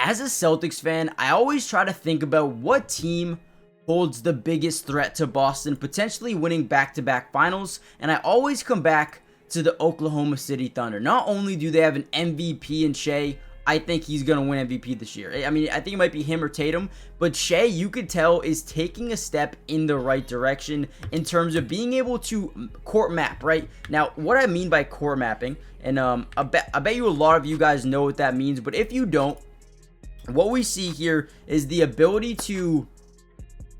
as a Celtics fan, I always try to think about what team holds the biggest threat to Boston potentially winning back-to-back finals, and I always come back to the Oklahoma City Thunder. Not only do they have an MVP in Shai, I think he's going to win MVP this year. I mean, I think it might be him or Tatum, but Shai, you could tell, is taking a step in the right direction in terms of being able to court map, right? Now, what I mean by court mapping, and I bet you a lot of you guys know what that means, but if you don't, what we see here is the ability to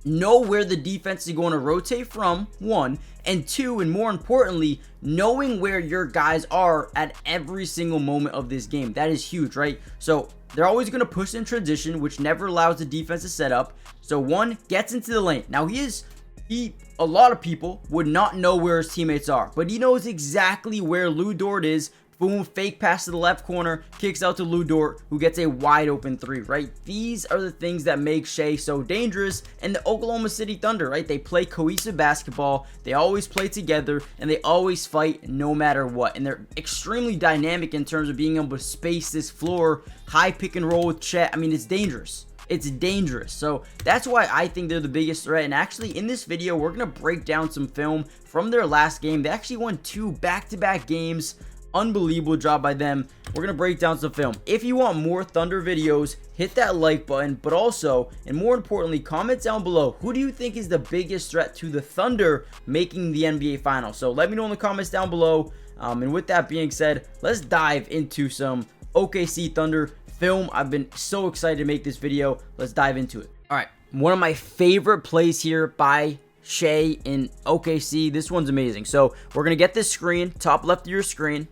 know where the defense is going to rotate from, one, and two, and more importantly, knowing where your guys are at every single moment of this game. That is huge, right? So they're always going to push in transition, which never allows the defense to set up. So one gets into the lane. Now a lot of people would not know where his teammates are, but he knows exactly where Lu Dort is. Boom, fake pass to the left corner, kicks out to Lu Dort, who gets a wide open three, right? These are the things that make Shai so dangerous, and the Oklahoma City Thunder, right? They play cohesive basketball, they always play together, and they always fight no matter what, and they're extremely dynamic in terms of being able to space this floor, high pick and roll with Chet. I mean, it's dangerous. It's dangerous. So that's why I think they're the biggest threat. And actually, in this video, we're going to break down some film from their last game. They actually won 2 back-to-back games. Unbelievable job by them. We're going to break down some film. If you want more Thunder videos, hit that like button, but also, and more importantly, comment down below, who do you think is the biggest threat to the Thunder making the NBA Finals? So let me know in the comments down below. And with that being said, let's dive into some OKC Thunder film. I've been so excited to make this video. Let's dive into it. All right, one of my favorite plays here by Shai in OKC. This one's amazing. So we're going to get this screen, top left of your screen.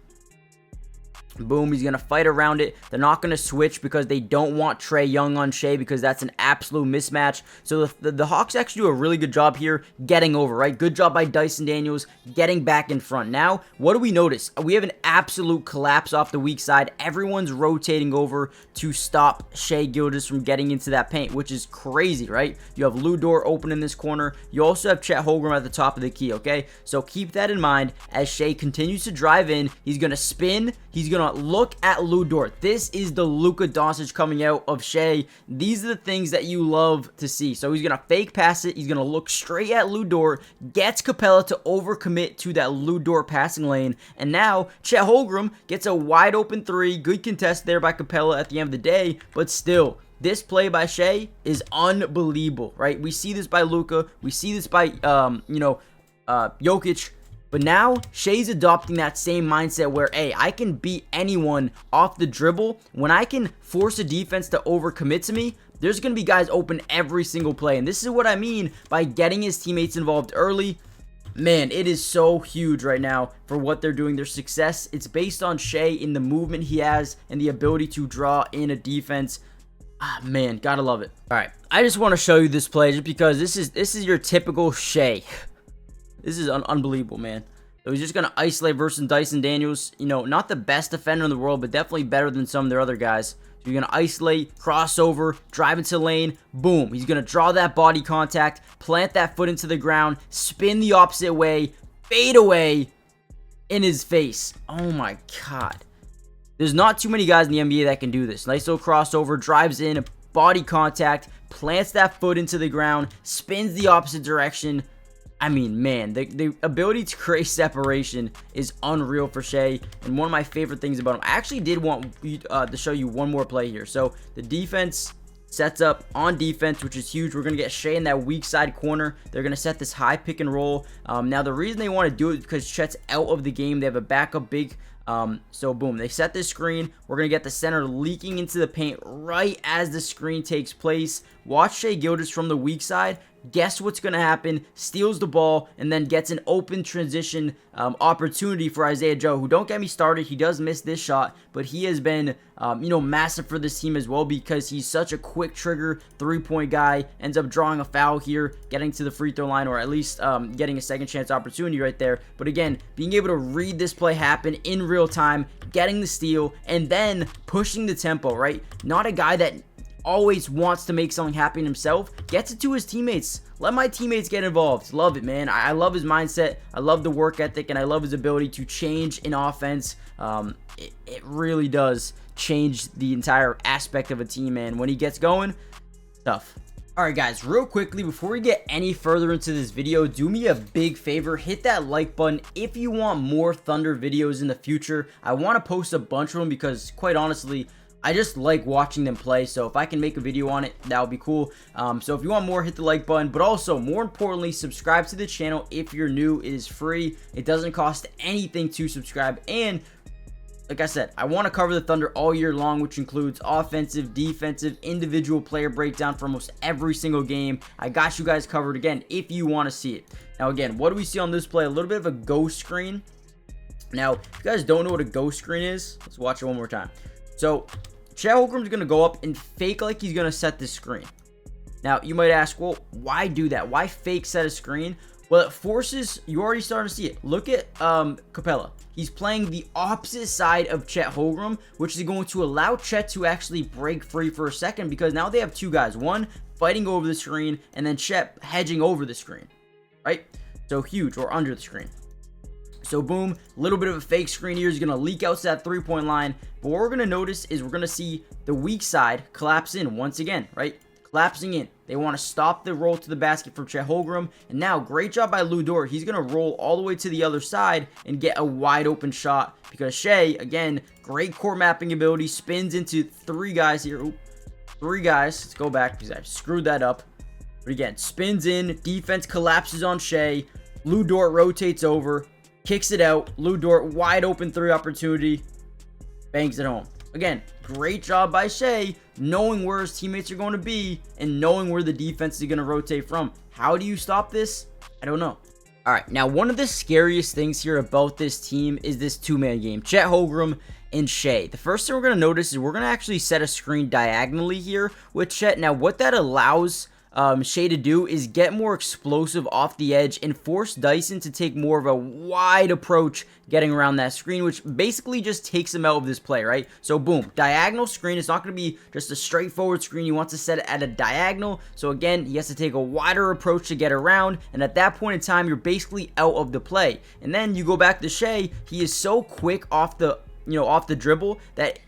Boom, he's going to fight around it. They're not going to switch because they don't want Trae Young on Shai because that's an absolute mismatch. So the Hawks actually do a really good job here getting over, right? Good job by Dyson Daniels getting back in front. Now, what do we notice? We have an absolute collapse off the weak side. Everyone's rotating over to stop Shai Gilgeous from getting into that paint, which is crazy, right? You have Lu Dort open in this corner. You also have Chet Holmgren at the top of the key, okay? So keep that in mind as Shai continues to drive in. He's going to spin. He's going to look at Lu Dort. This is the Luka Doncic coming out of Shai. These are the things that you love to see. So he's going to fake pass it. He's going to look straight at Lu Dort. Gets Capella to overcommit to that Lu Dort passing lane. And now Chet Holmgren gets a wide open three. Good contest there by Capella at the end of the day. But still, this play by Shai is unbelievable, right? We see this by Luka. We see this by, Jokic. But now, Shai's adopting that same mindset where, hey, I can beat anyone off the dribble. When I can force a defense to overcommit to me, there's going to be guys open every single play. And this is what I mean by getting his teammates involved early. Man, it is so huge right now for what they're doing. Their success, it's based on Shai in the movement he has and the ability to draw in a defense. Ah, man, gotta love it. All right, I just want to show you this play just because this is your typical Shai. This is unbelievable, man. So he's just going to isolate versus Dyson Daniels. You know, not the best defender in the world, but definitely better than some of their other guys. So you're going to isolate, crossover, drive into the lane. Boom. He's going to draw that body contact, plant that foot into the ground, spin the opposite way, fade away in his face. Oh, my God. There's not too many guys in the NBA that can do this. Nice little crossover, drives in, body contact, plants that foot into the ground, spins the opposite direction. I mean, man, the ability to create separation is unreal for Shai, and one of my favorite things about him. I actually did want to show you one more play here. So the defense sets up on defense, which is huge. We're going to get Shai in that weak side corner. They're going to set this high pick and roll. Now, the reason they want to do it is because Chet's out of the game. They have a backup big. So boom, they set this screen. We're going to get the center leaking into the paint right as the screen takes place. Watch Shai Gilgeous from the weak side. Guess what's going to happen? Steals the ball and then gets an open transition opportunity for Isaiah Joe, who, don't get me started, he does miss this shot, but he has been, massive for this team as well because he's such a quick trigger three-point guy. Ends up drawing a foul here, getting to the free throw line, or at least getting a second chance opportunity right there. But again, being able to read this play happen in real time, getting the steal, and then pushing the tempo, right? Not a guy that always wants to make something happen himself, gets it to his teammates. Let my teammates get involved. Love it, man. I love his mindset. I love the work ethic, and I love his ability to change in offense. It really does change the entire aspect of a team, and when he gets going, tough. Alright guys, real quickly, before we get any further into this video, do me a big favor, hit that like button if you want more Thunder videos in the future. I want to post a bunch of them because, quite honestly, I just like watching them play, so if I can make a video on it, that would be cool. So if you want more, hit the like button, but also, more importantly, subscribe to the channel if you're new. It is free. It doesn't cost anything to subscribe, and like I said, I want to cover the Thunder all year long, which includes offensive, defensive, individual player breakdown for almost every single game. I got you guys covered again if you want to see it. Now again, what do we see on this play? A little bit of a ghost screen. Now, if you guys don't know what a ghost screen is, let's watch it one more time. So, Chet Holmgren's going to go up and fake like he's going to set this screen. Now, you might ask, well, why do that? Why fake set a screen? Well, it forces, you already starting to see it. Look at Capela. He's playing the opposite side of Chet Holmgren, which is going to allow Chet to actually break free for a second, because now they have two guys. One fighting over the screen, and then Chet hedging over the screen, right? So huge, or under the screen. So boom, a little bit of a fake screen here is going to leak out to that three-point line. But what we're going to notice is we're going to see the weak side collapse in once again, right? Collapsing in. They want to stop the roll to the basket from Chet Holmgren. And now, great job by Lu Dort. He's going to roll all the way to the other side and get a wide open shot, because Shai, again, great court mapping ability, spins into three guys here. Oop, three guys. Let's go back because I screwed that up. But again, spins in, defense collapses on Shai. Lu Dort rotates over, kicks it out. Lu Dort, wide open three opportunity, bangs it home. Again, great job by Shai, knowing where his teammates are going to be and knowing where the defense is going to rotate from. How do you stop this? I don't know. All right, now one of the scariest things here about this team is this two-man game. Chet Holmgren and Shai. The first thing we're going to notice is we're going to actually set a screen diagonally here with Chet. Now, what that allows Shai to do is get more explosive off the edge and force Dyson to take more of a wide approach getting around that screen, which basically just takes him out of this play, right? So boom, diagonal screen. It's not going to be just a straightforward screen. You want to set it at a diagonal. So again, he has to take a wider approach to get around, and at that point in time, you're basically out of the play. And then you go back to Shai. He is so quick off the dribble that,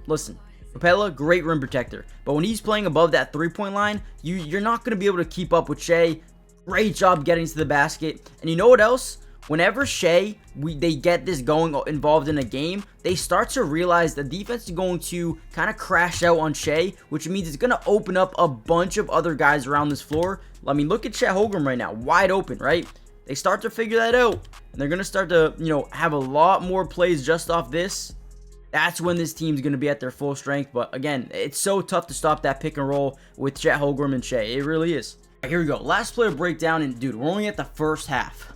listen, Capela, great rim protector, but when he's playing above that three-point line, you're not going to be able to keep up with Shai. Great job getting to the basket. And you know what else? Whenever Shai, they get this going involved in a game, they start to realize the defense is going to kind of crash out on Shai, which means it's going to open up a bunch of other guys around this floor. I mean, look at Chet Holmgren right now, wide open, right? They start to figure that out, and they're going to start to, have a lot more plays just off this. That's when this team's going to be at their full strength. But again, it's so tough to stop that pick and roll with Chet Holmgren and Shai. It really is. Right, here we go. Last player breakdown. And dude, we're only at the first half,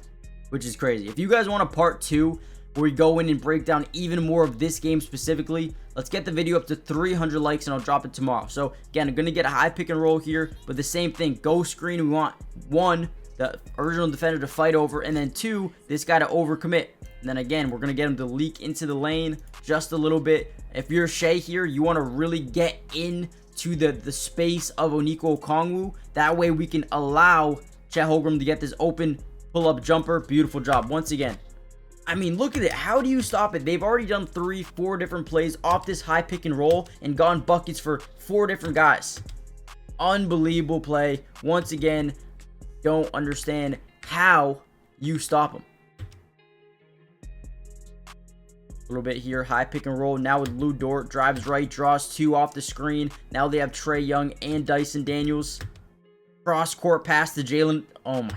which is crazy. If you guys want a part 2 where we go in and break down even more of this game specifically, let's get the video up to 300 likes and I'll drop it tomorrow. So again, I'm going to get a high pick and roll here, but the same thing. Go screen. We want 1, the original defender to fight over, and then 2, this guy to overcommit. And then again, we're going to get him to leak into the lane just a little bit. If you're Shai here, you want to really get into the space of Onyeka Okongwu. That way we can allow Chet Holmgren to get this open pull-up jumper. Beautiful job. Once again, I mean, look at it. How do you stop it? They've already done 3-4 different plays off this high pick and roll and gotten buckets for 4 different guys. Unbelievable play. Once again, don't understand how you stop them. A little bit here, high pick and roll. Now with Lu Dort, drives right, draws 2 off the screen. Now they have Trae Young and Dyson Daniels. Cross court pass to Jalen. Oh my,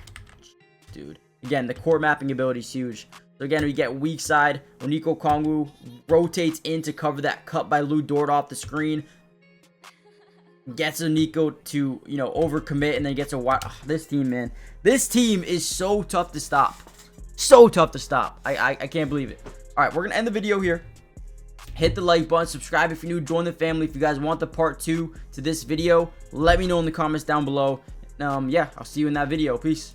dude. Again, the court mapping ability is huge. So again, we get weak side. Onyeka Okongwu rotates in to cover that cut by Lu Dort off the screen. Gets Onyeka to, overcommit, and then gets a wide. Oh, this team, man. This team is so tough to stop. So tough to stop. I can't believe it. All right, we're going to end the video here. Hit the like button. Subscribe if you're new. Join the family. If you guys want the part 2 to this video, let me know in the comments down below. Yeah, I'll see you in that video. Peace.